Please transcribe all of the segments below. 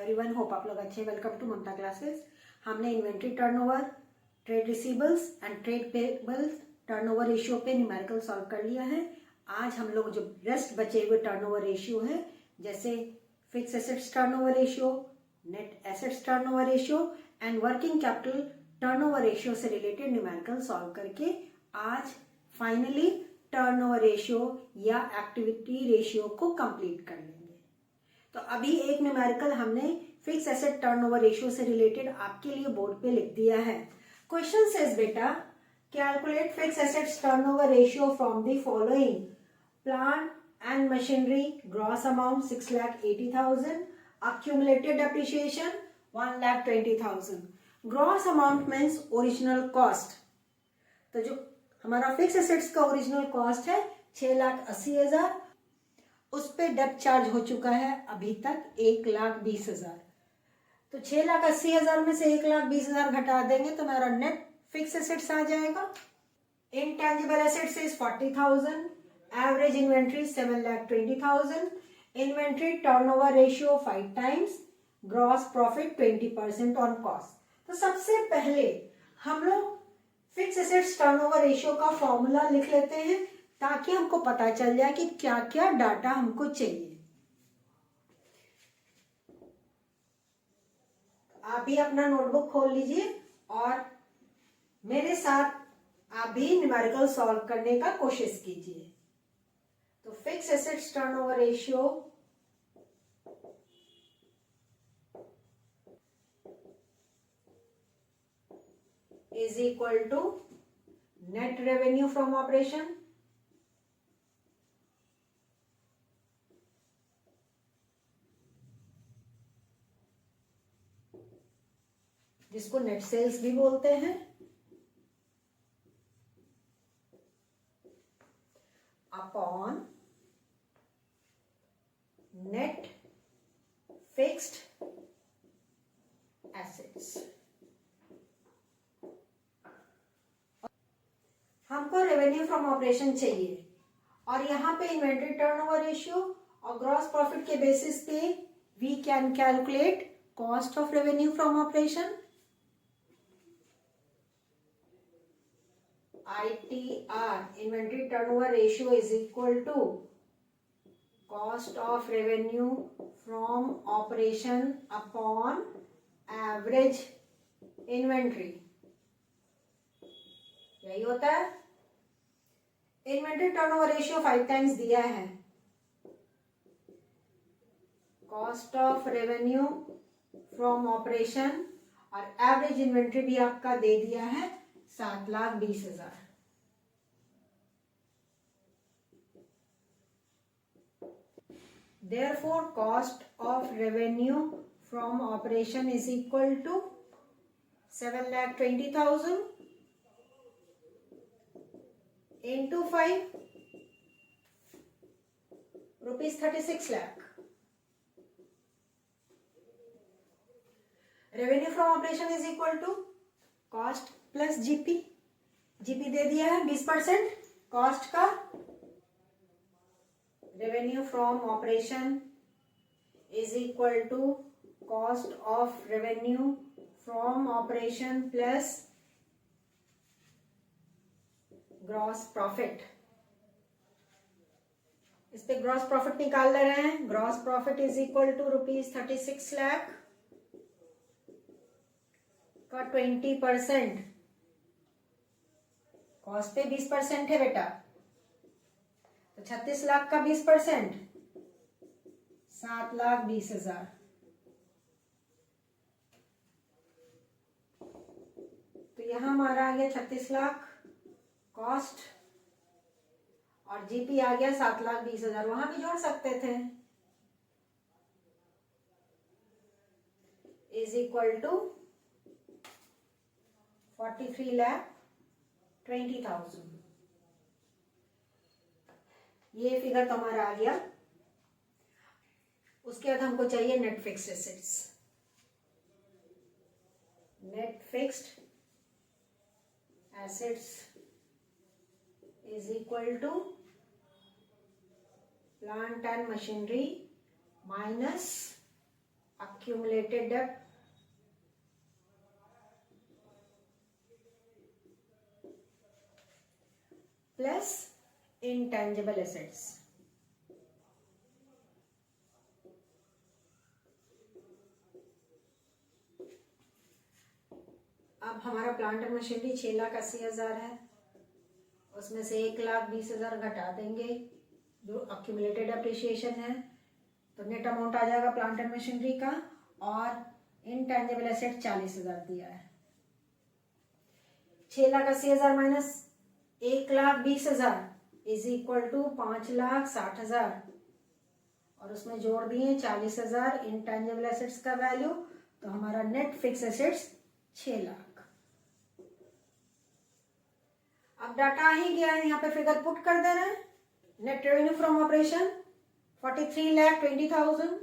Everyone, hope आप लोग अच्छे। Welcome to Mamta classes. हमने inventory turnover, trade receivables and trade payables turnover ratio पे न्यूमेरिकल सॉल्व कर लिया है। आज हम लोग जो रेस्ट बचे हुए टर्नओवर रेशियो है, जैसे fix assets turnover ratio, net assets turnover ratio and working capital turnover ratio से रिलेटेड न्यूमेरिकल सॉल्व करके आज फाइनली टर्नओवर रेशियो या एक्टिविटी रेशियो को कंप्लीट कर लेंगे। तो अभी एक न्यूमेरिकल हमने फिक्स एसेट टर्नओवर रेशियो से रिलेटेड आपके लिए बोर्ड पे लिख दिया है। क्वेश्चन सेज बेटा, calculate fix assets turnover ratio from the following: plant and machinery gross amount 6,80,000, accumulated depreciation 1,20,000। Gross amount means original cost. तो जो हमारा फिक्स एसेट्स का ओरिजिनल कॉस्ट है 6,80,000, उस पे डेप्ट चार्ज हो चुका है अभी तक 1,20,000। तो 6,80,000 में से 1,20,000 घटा देंगे तो हमारा नेट फिक्स एसेट्स आ जाएगा। Intangible assets is 40,000, average inventory 7,20,000, inventory turnover ratio 5 times, gross profit 20% on cost. तो सबसे पहले हम लोग फिक्स एसेट्स टर्नओवर रेशियो का फॉर्मूला लिख लेते हैं ताकि हमको पता चल जाए कि क्या क्या डाटा हमको चाहिए। आप भी अपना नोटबुक खोल लीजिए और मेरे साथ आप भी न्यूमेरिकल सॉल्व करने का कोशिश कीजिए। तो fix assets turnover ratio is equal to net revenue from operation जिसको नेट सेल्स भी बोलते हैं, अपॉन नेट फिक्स्ड एसेट्स। हमको रेवेन्यू फ्रॉम ऑपरेशन चाहिए और यहां पे इन्वेंट्री टर्नओवर रेशियो और ग्रॉस प्रॉफिट के बेसिस पे we can calculate cost of revenue from operation. ITR, inventory turnover ratio, is equal to cost of revenue from operation upon average inventory। यही होता है। इन्वेंट्री टर्नओवर रेशियो 5 टाइम्स दिया है, cost of revenue from operation और average inventory भी आपका दे दिया है 7,20,000। Therefore, cost of revenue from operation is equal to 7,20,000 into 5, rupees 36 lakh। Revenue from operation is equal to cost plus GP. GP दे दिया है 20% कॉस्ट का। Revenue from operation is equal to cost of revenue from operation plus gross profit. इस पे gross profit निकाल ले रहे हैं। Gross profit is equal to rupees 36 lakh का 20%। कॉस्ट पे 20% है बेटा, तो 36 लाख का 20% 7,20,000। तो यहां हमारा आ गया 36 लाख कॉस्ट और जीपी आ गया 7,20,000। वहां भी जोड़ सकते थे। Is equal to 43,20,000। ये फिगर तो हमारा आ गया। उसके बाद हमको चाहिए net fixed assets. Net fixed assets is equal to plant and machinery minus accumulated debt plus intangible assets. अब हमारा प्लांट एंड मशीनरी 6,80,000 है, उसमें से 1,20,000 घटा देंगे जो अक्यूमुलेटेड अप्रिसिएशन है, तो नेट अमाउंट आ जाएगा प्लांट एंड मशीनरी का। और इनटेंजिबल एसेट 40,000 दिया है। 6,80,000 माइनस 1,20,000 इज इक्वल टू 5,60,000 और उसमें जोड़ दिए 40,000 इनटेंजिबल एसेट्स का वैल्यू, तो हमारा नेट फिक्स एसेट्स 6 लाख। अब डाटा आ ही गया है, यहाँ पे फिगर पुट कर दे रहे हैं। नेट रेवेन्यू फ्रॉम ऑपरेशन 43,20,000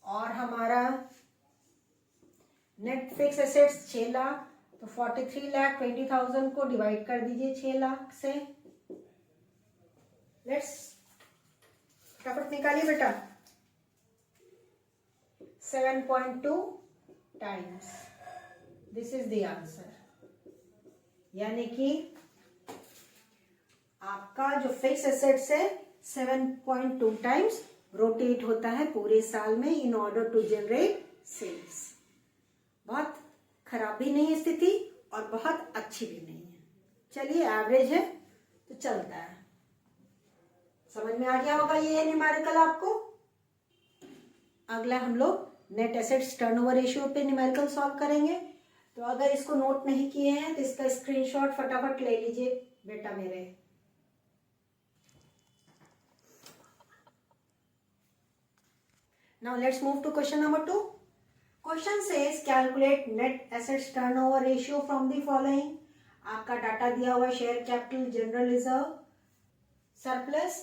और हमारा नेट फिक्स एसेट्स 6 लाख, तो 43,20,000 को डिवाइड कर दीजिए 6 लाख से। लेट्स फटाफट निकालिए बेटा। 7.2 times, this is the answer. यानी कि आपका जो फिक्स एसेट्स है 7.2 टाइम्स रोटेट होता है पूरे साल में in order to generate sales. बहुत खराब भी नहीं है स्थिति और बहुत अच्छी भी नहीं है। चलिए एवरेज है तो चलता है। समझ में आ गया होगा ये न्यूमेरिकल आपको। अगला हम लोग नेट एसेट्स टर्नओवर रेशियो पे न्यूमेरिकल सॉल्व करेंगे। तो अगर इसको नोट नहीं किए हैं तो इसका स्क्रीनशॉट फटाफट ले लीजिए बेटा मेरे। Now let's move to question number 2. Question says calculate net assets turnover ratio from the following. आपका डाटा दिया हुआ share capital, general reserve, surplus,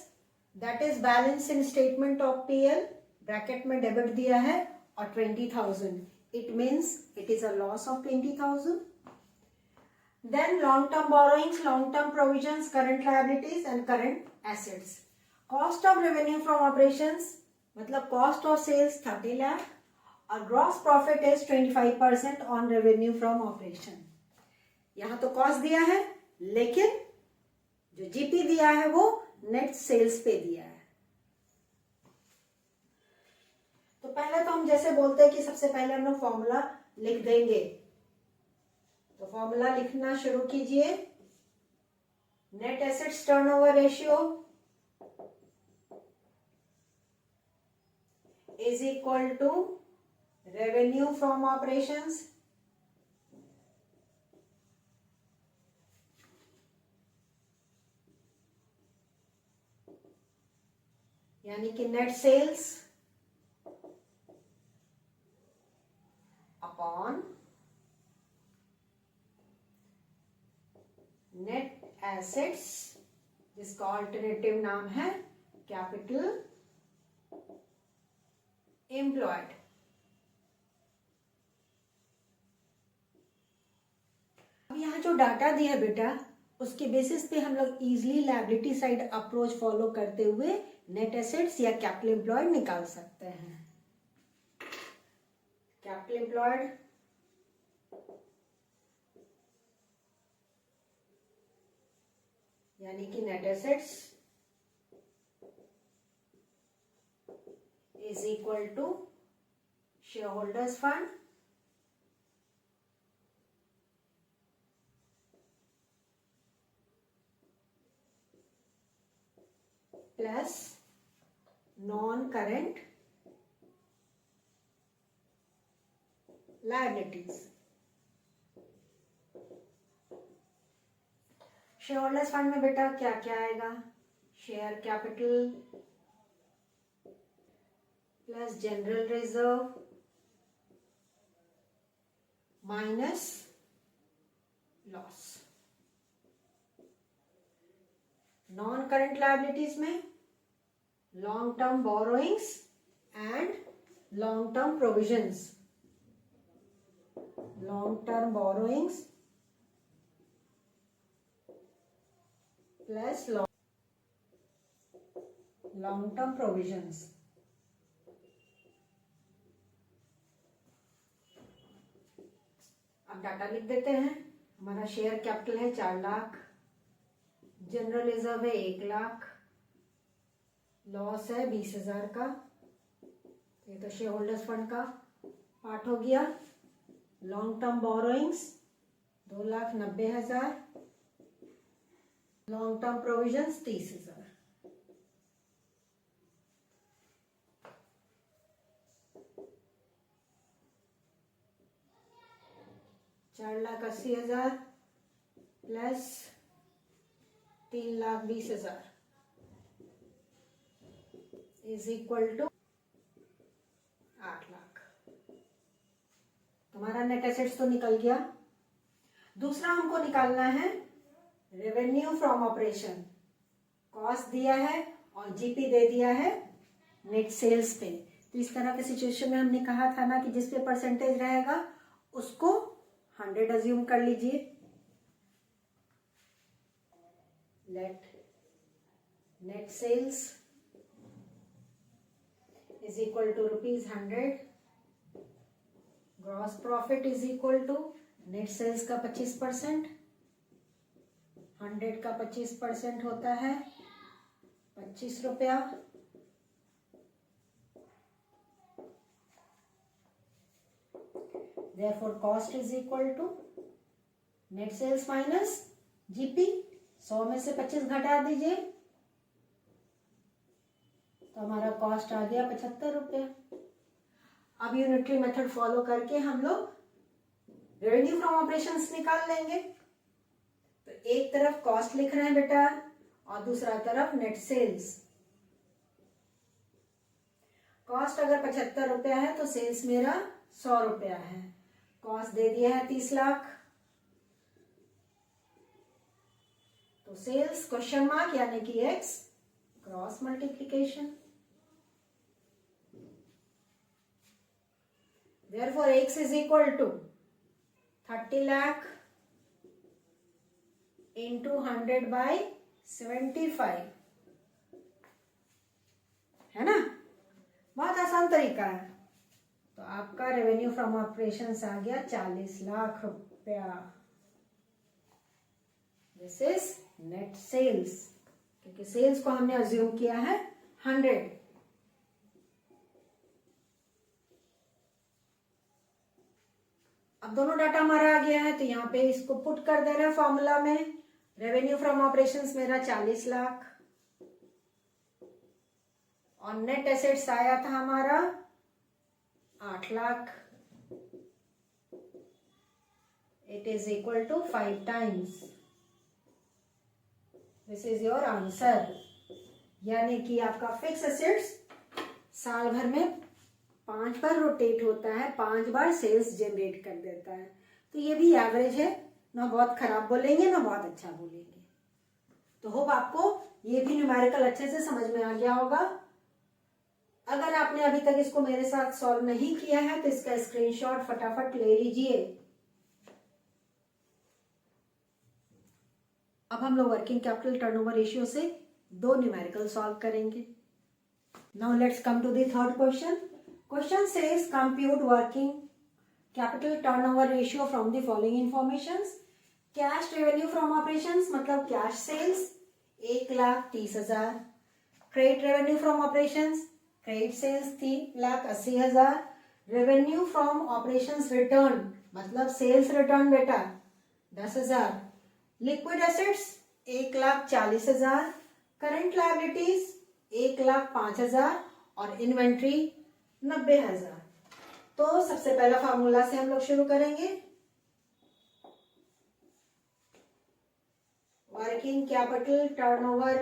that is balance in statement of PL, bracket में debit दिया है और 20,000. It means it is a loss of 20,000. Then long-term borrowings, long-term provisions, current liabilities and current assets. Cost of revenue from operations मतलब cost of sales 30 lakh और gross profit is 25% on revenue from operation. यहाँ तो cost दिया है लेकिन जो GP दिया है वो नेट सेल्स पे दिया है। तो पहले तो हम जैसे बोलते हैं कि सबसे पहले हम लोग फॉर्मूला लिख देंगे, तो फॉर्मूला लिखना शुरू कीजिए। Net assets turnover ratio is equal to revenue from operations यानी कि net sales upon net assets, जिसका ऑल्टरनेटिव नाम है कैपिटल एम्प्लॉयड। अब यहाँ जो डाटा दिया है बेटा उसके बेसिस पे हम लोग easily liability side approach follow करते हुए नेट एसेट्स या कैपिटल एम्प्लॉयड निकाल सकते हैं। कैपिटल एम्प्लॉयड यानी कि net assets is equal to shareholders fund plus non-current liabilities. Shareholders fund में बेटा क्या क्या आएगा? Share capital plus general reserve minus loss. Non current liabilities में long term borrowings and long term provisions. Long term borrowings plus long term provisions. अब data लिख देते हैं। हमारा शेयर कैपिटल है 4 लाख, जनरल रिजर्व है 1 लाख, लॉस है 20,000 का, ये तो शेयर होल्डर्स फंड का पार्ट हो गया। Long term borrowings 2,90,000, long term provisions 30,000। चार lakh 80,000 plus 3,20,000 is equal to 8 lakh. तुम्हारा नेट एसेट्स तो निकल गया। दूसरा हमको निकालना है रेवेन्यू फ्रॉम ऑपरेशन। कॉस्ट दिया है और जीपी दे दिया है नेट सेल्स पे। तो इस तरह के सिचुएशन में हमने कहा था ना कि जिस पे परसेंटेज रहेगा उसको 100 अज्यूम कर लीजिए। Let net sales is equal to ₹100, gross profit is equal to net sales का 25%, 100 का 25% होता है 25 रुपया। Therefore cost is equal to net sales minus GP। 100 में से 25 घटा दीजिए तो हमारा कॉस्ट आ गया 75 रुपया। अब यूनिटरी मेथड फॉलो करके हम लोग रेवेन्यू फ्रॉम ऑपरेशंस निकाल लेंगे। तो एक तरफ कॉस्ट लिख रहे हैं बेटा और दूसरा तरफ नेट सेल्स। कॉस्ट अगर 75 रुपया है तो सेल्स मेरा 100 रुपया है। कॉस्ट दे दिया है 30 लाख, तो सेल्स क्वेश्चन मार्क यानी कि x, cross multiplication. Therefore x is equal to 30 lakh into 100 by 75, है ना। बहुत आसान तरीका है। तो आपका रेवेन्यू फ्रॉम ऑपरेशंस आ गया 40 लाख रुपया। दिस इज नेट सेल्स, क्योंकि सेल्स को हमने अज्यूम किया है 100। अब दोनों डाटा हमारा आ गया है तो यहाँ पे इसको पुट कर देना फॉर्मूला में। रेवेन्यू फ्रॉम ऑपरेशंस मेरा 40 लाख और नेट एसेट्स आया था हमारा 8 lakh. It is equal to 5 times. This is your answer. यानी कि आपका फिक्स एसेट्स साल भर में 5 बार रोटेट होता है, 5 बार सेल्स जनरेट कर देता है। तो ये भी एवरेज है, ना बहुत खराब बोलेंगे ना बहुत अच्छा बोलेंगे। तो होप आपको ये भी न्यूमेरिकल अच्छे से समझ में आ गया होगा। अगर आपने अभी तक इसको मेरे साथ सॉल्व नहीं किया है तो इसका स्क्रीनशॉट फटाफट ले लीजिए। अब हम लोग वर्किंग कैपिटल टर्नओवर रेशियो से 2 न्यूमेरिकल सॉल्व करेंगे। Now let's come to the third question. Question says compute working capital turnover ratio from the following informations. Cash revenue from operations मतलब cash sales 1,30,000, credit revenue from operations credit sales 3,80,000, revenue from operations return मतलब sales return बेटा 10,000, liquid assets 1,40,000, current liabilities 1,05,000 और inventory 90,000। तो सबसे पहला formula से हम लोग शुरू करेंगे। Working capital turnover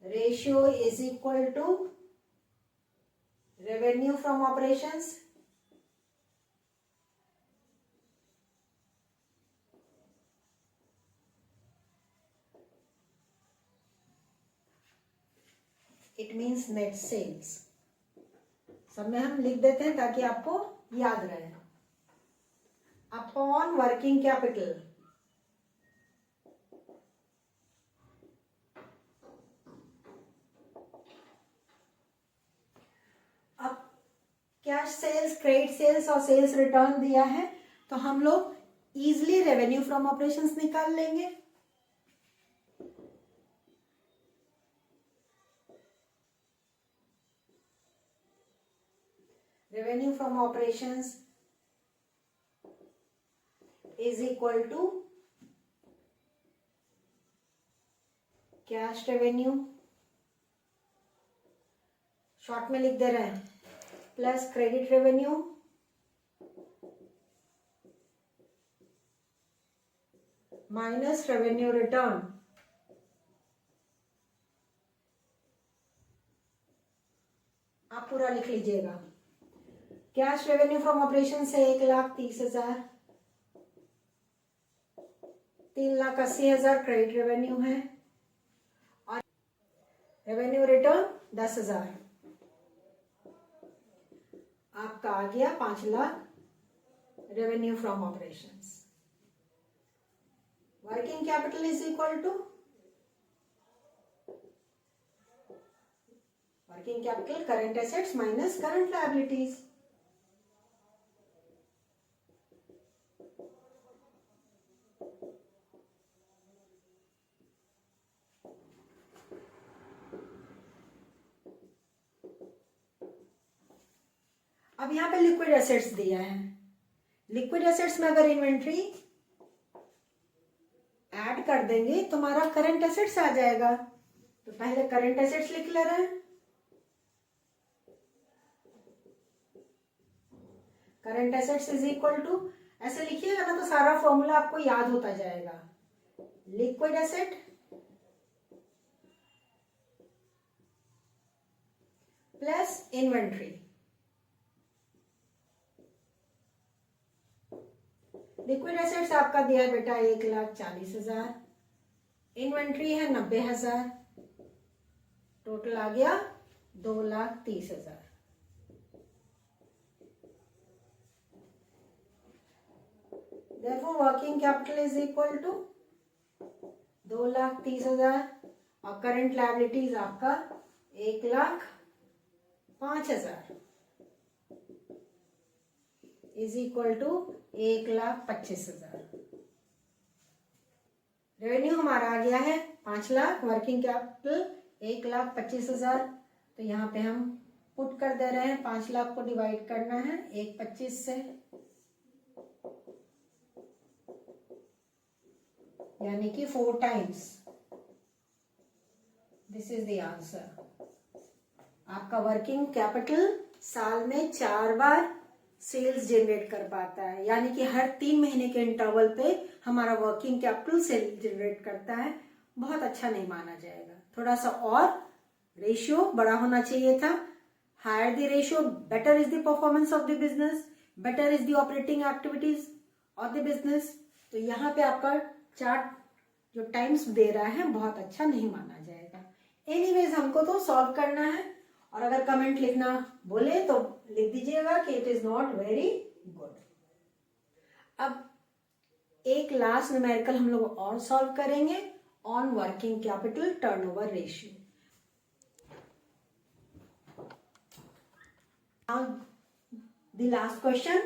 ratio is equal to revenue from operations it means net sales. सब में हम लिख देते हैं ताकि आपको याद रहे। Upon working capital cash sales, credit sales और सेल्स रिटर्न दिया है, तो हम लोग इजिली रेवेन्यू फ्रॉम ऑपरेशंस निकाल लेंगे। Revenue from operations is equal to cash revenue, short में लिख दे रहे हैं, plus credit revenue minus revenue return. आप पूरा लिख लीजिएगा। कैश रेवेन्यू फ्रॉम ऑपरेशन से 1,30,000, 3,80,000 क्रेडिट रेवेन्यू है और रेवेन्यू रिटर्न 10,000। आपका आ गया 5 lakh revenue from operations. Working capital is equal to working capital current assets minus current liabilities. अब यहां पे लिक्विड एसेट्स दिया है। लिक्विड एसेट्स में अगर इन्वेंट्री ऐड कर देंगे तो हमारा करंट एसेट्स आ जाएगा। तो पहले करंट एसेट्स लिख ले रहे हैं। Current assets is equal to, ऐसे लिखिएगा ना तो सारा फॉर्मूला आपको याद होता जाएगा। Liquid asset plus inventory. Liquid assets आपका दिया है बेटा 1,40,000, इन्वेंट्री है 90,000, टोटल आ गया 2,30,000। Therefore working capital is equal to 2,30,000 और करंट लायबिलिटीज आपका 1,05,000 इज इक्वल टू 1,25,000। रेवेन्यू हमारा आ गया है 5 लाख, वर्किंग कैपिटल 1,25,000। तो यहाँ पे हम पुट कर दे रहे हैं, 5 लाख को डिवाइड करना है 1,25 से, यानी कि 4 times. This is the answer. आपका वर्किंग कैपिटल साल में 4 बार सेल्स जनरेट कर पाता है, यानी कि हर 3 महीने के इंटरवल पे हमारा वर्किंग कैपिटल सेल जनरेट करता है। बहुत अच्छा नहीं माना जाएगा, थोड़ा सा और रेशियो बड़ा होना चाहिए था। Higher the ratio better is the performance of the business, better is the operating activities of the business. तो यहाँ पे आपका चार्ट जो टाइम्स दे रहा है बहुत अच्छा नहीं माना जाएगा। एनीवेज हमको तो सॉल्व करना है, और अगर कमेंट लिखना बोले तो लिख दीजिएगा कि it is not very good. अब एक लास्ट न्यूमेरिकल हम लोग और सॉल्व करेंगे on working capital turnover ratio. Now the last question,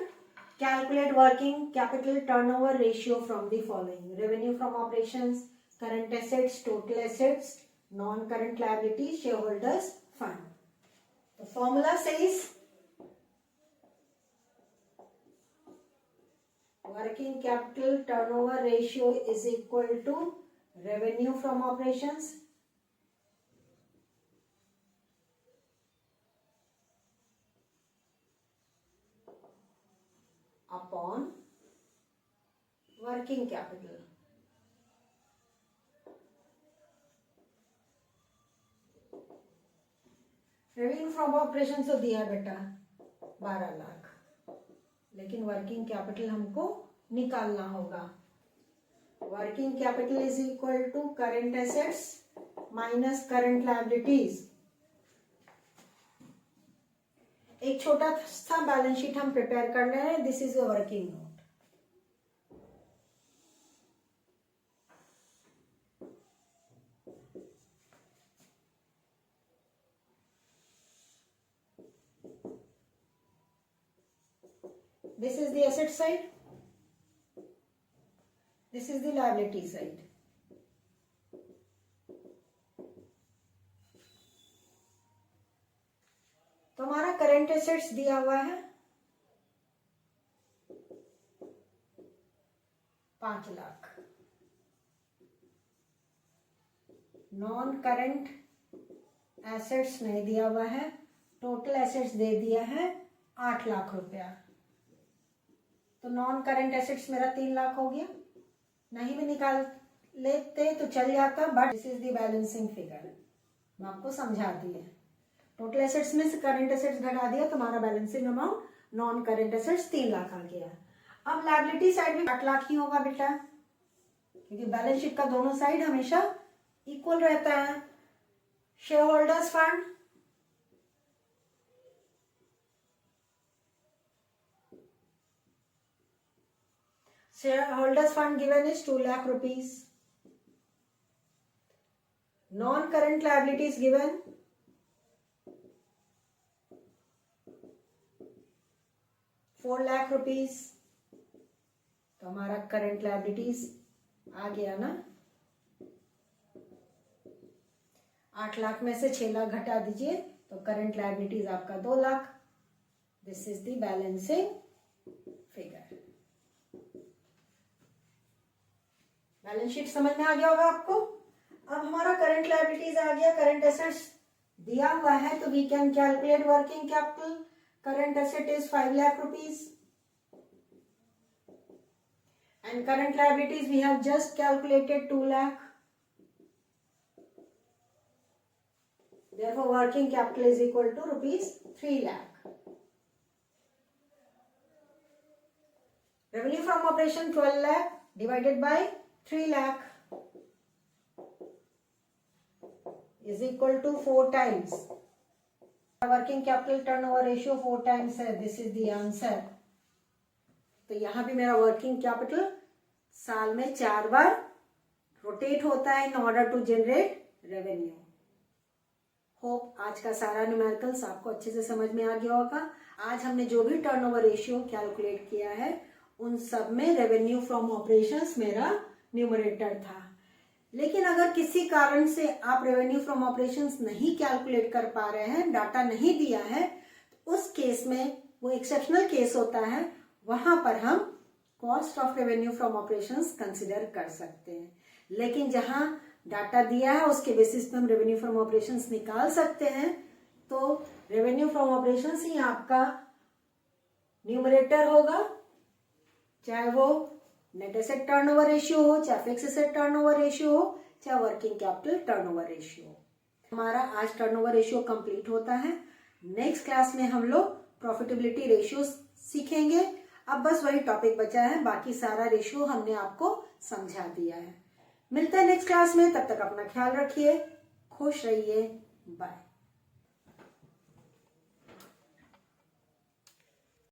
calculate working capital turnover ratio from the following: revenue from operations, current assets, total assets, non-current liabilities, shareholders fund. The formula says working capital turnover ratio is equal to revenue from operations upon working capital. Revenue from operation तो दिया बेटा 12 लाख, लेकिन working capital हमको निकालना होगा। Working capital is equal to current assets minus current liabilities. एक छोटा सा बैलेंस शीट हम प्रिपेयर कर रहे हैं। This is a working note. This is the asset side. This is the liability side. तो हमारा करंट एसेट्स दिया हुआ है 5 लाख। नॉन करंट एसेट्स नहीं दिया हुआ है, टोटल एसेट्स दे दिया है 8 लाख रुपया। तो नॉन करंट एसेट्स मेरा 3 लाख हो गया। नहीं भी निकाल लेते तो चल जाता, but this is the balancing figure. मैं आपको समझाती है। टोटल एसेट्स में से करंट एसेट्स घटा दिया तो हमारा balancing amount non current assets 3 lakh आ गया। अब लायबिलिटी साइड भी 8 लाख ही होगा बेटा, क्योंकि बैलेंस शीट का दोनों साइड हमेशा इक्वल रहता है। Share holders fund, shareholders fund given is 2 lakh rupees. Non-current liabilities given 4 lakh rupees. तो हमारा करंट लायबिलिटीज आ गया ना। 8 लाख में से 6 लाख घटा दीजिए तो करंट लायबिलिटीज आपका 2 lakh. This is the balancing figure. Balance sheet समझ में आ गया होगा आपको। अब हमारा करंट लायबिलिटीज आ गया, करंट एसेट्स दिया हुआ है तो we can calculate working capital. Current asset is 5 lakh rupees and current liabilities we have just calculated 2 lakh. Therefore working capital is equal to rupees 3 lakh. Revenue from operation 12 lakh divided by 3 lakh is equal to 4 times. Working capital turnover ratio 4 times है। This is the answer. तो यहाँ भी मेरा working capital साल में 4 बार rotate होता है in order to generate revenue. Hope आज का सारा न्यूमेरिकल्स आपको अच्छे से समझ में आ गया होगा। आज हमने जो भी टर्नओवर रेशियो कैलकुलेट किया है उन सब में रेवेन्यू फ्रॉम ऑपरेशंस मेरा न्यूमरेटर था। लेकिन अगर किसी कारण से आप रेवेन्यू फ्रॉम ऑपरेशंस नहीं कैलकुलेट कर पा रहे हैं, डाटा नहीं दिया है, तो उस केस में वो एक्सेप्शनल केस होता है, वहां पर हम cost of revenue from operations consider कर सकते हैं। लेकिन जहां डाटा दिया है उसके बेसिस पे हम रेवेन्यू फ्रॉम ऑपरेशंस निकाल सकते हैं। तो रेवेन्यू फ्रॉम ऑपरेशंस ही आपका न्यूमरेटर होगा, चाहे वो नेट एसेट टर्नओवर रेशियो हो, चाहे फिक्स एसेट टर्नओवर रेशियो हो, चाहे वर्किंग कैपिटल टर्नओवर रेशियो हो। हमारा आज टर्नओवर रेशियो कंप्लीट होता है। नेक्स्ट क्लास में हम लोग प्रॉफिटेबिलिटी रेशियो सीखेंगे। अब बस वही टॉपिक बचा है, बाकी सारा रेशियो हमने आपको समझा दिया है। मिलते हैं नेक्स्ट क्लास में, तब तक अपना ख्याल रखिए, खुश रहिए, बाय।